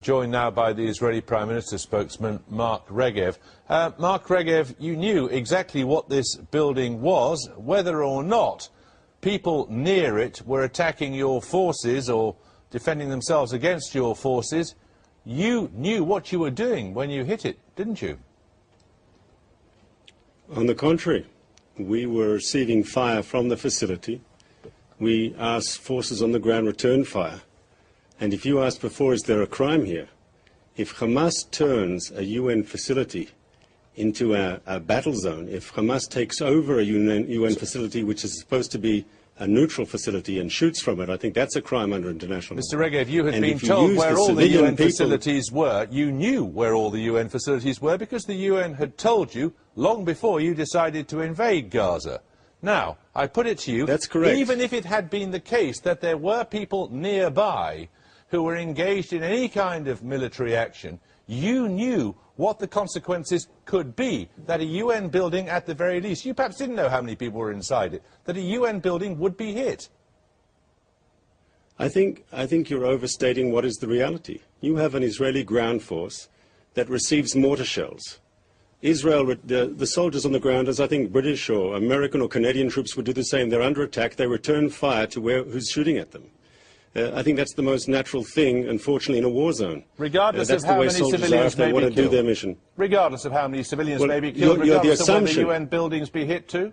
joined now by the Israeli Prime Minister spokesman, Mark Regev. Mark Regev, you knew exactly what this building was, whether or not people near it were attacking your forces or defending themselves against your forces. You knew what you were doing when you hit it, didn't you? On the contrary, we were receiving fire from the facility. We asked forces on the ground return fire. And if you asked before, is there a crime here? If Hamas turns a UN facility into a battle zone, if Hamas takes over a UN facility which is supposed to be a neutral facility and shoots from it, I think that's a crime under international law. Mr. Regev, you had been told where all the UN facilities were. You knew where all the UN facilities were because the UN had told you long before you decided to invade Gaza. Now, I put it to you, that's correct. Even if it had been the case that there were people nearby who were engaged in any kind of military action, you knew what the consequences could be, that a UN building, at the very least, you perhaps didn't know how many people were inside it, that a UN building would be hit. I think you're overstating what is the reality. You have an Israeli ground force that receives mortar shells. Israel, the soldiers on the ground, as I think British or American or Canadian troops would do the same, they're under attack, they return fire to who's shooting at them. I think that's the most natural thing, unfortunately, in a war zone. Regardless of how many civilians may be killed. Their mission. Regardless of how many civilians may be killed, regardless of whether UN buildings be hit too?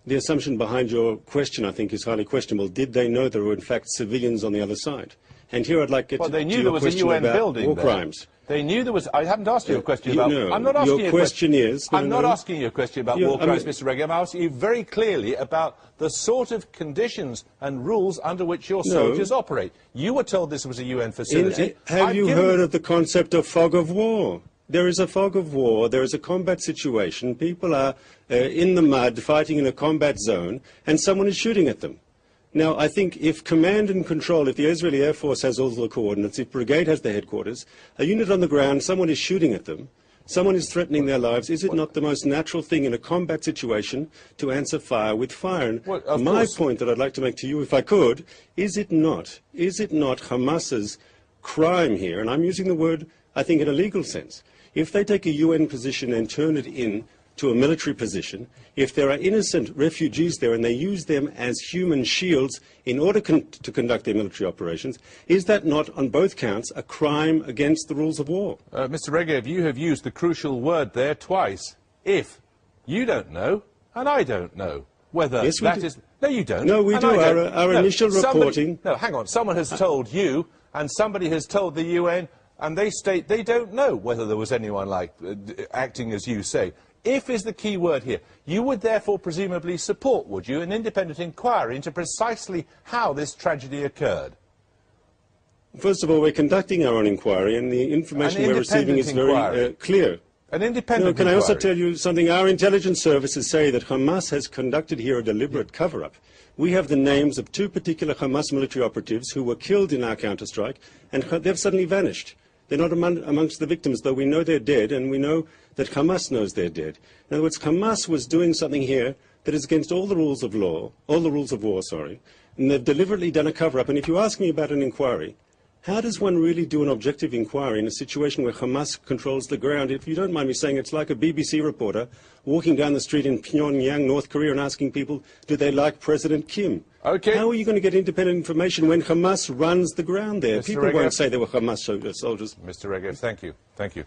The assumption behind your question, I think, is highly questionable. Did they know there were, in fact, civilians on the other side? And here I'd like to get to your question about war crimes. They knew there was. I haven't asked you a question about. No, I'm not asking your question is. I'm not asking you a question about war crimes, Mr. Regev. I'm asking you very clearly about the sort of conditions and rules under which your soldiers operate. You were told this was a UN facility. Have you heard of the concept of fog of war? There is a fog of war. There is a combat situation. People are in the mud, fighting in a combat zone, and someone is shooting at them. Now, I think if command and control, if the Israeli Air Force has all the coordinates, if brigade has the headquarters, a unit on the ground, someone is shooting at them, someone is threatening their lives, is it not the most natural thing in a combat situation to answer fire with fire? And my point that I'd like to make to you, if I could, is it not Hamas's crime here, and I'm using the word, I think, in a legal sense, if they take a UN position and turn it in to a military position, if there are innocent refugees there and they use them as human shields in order to conduct their military operations, is that not, on both counts, a crime against the rules of war? Mr. Regev, you have used the crucial word there twice. If. You don't know, and I don't know whether that is... No, you don't. No, we do. Our initial reporting... No, hang on. Someone has told you, and somebody has told the UN, and they state they don't know whether there was anyone like acting as you say. If is the key word here. You would therefore presumably support, would you, an independent inquiry into precisely how this tragedy occurred? First of all, we're conducting our own inquiry, and the information we're receiving is very clear. An independent inquiry. Can I also tell you something? Our intelligence services say that Hamas has conducted here a deliberate cover-up. We have the names of 2 particular Hamas military operatives who were killed in our counterstrike, and they've suddenly vanished. They're not amongst the victims, though we know they're dead, and we know that Hamas knows they're dead. In other words, Hamas was doing something here that is against all the rules of law, all the rules of war, sorry, and they've deliberately done a cover-up. And if you ask me about an inquiry, how does one really do an objective inquiry in a situation where Hamas controls the ground? If you don't mind me saying, it's like a BBC reporter walking down the street in Pyongyang, North Korea, and asking people, do they like President Kim? Okay. How are you going to get independent information when Hamas runs the ground there? People won't say they were Hamas soldiers. Mr. Regev, thank you. Thank you.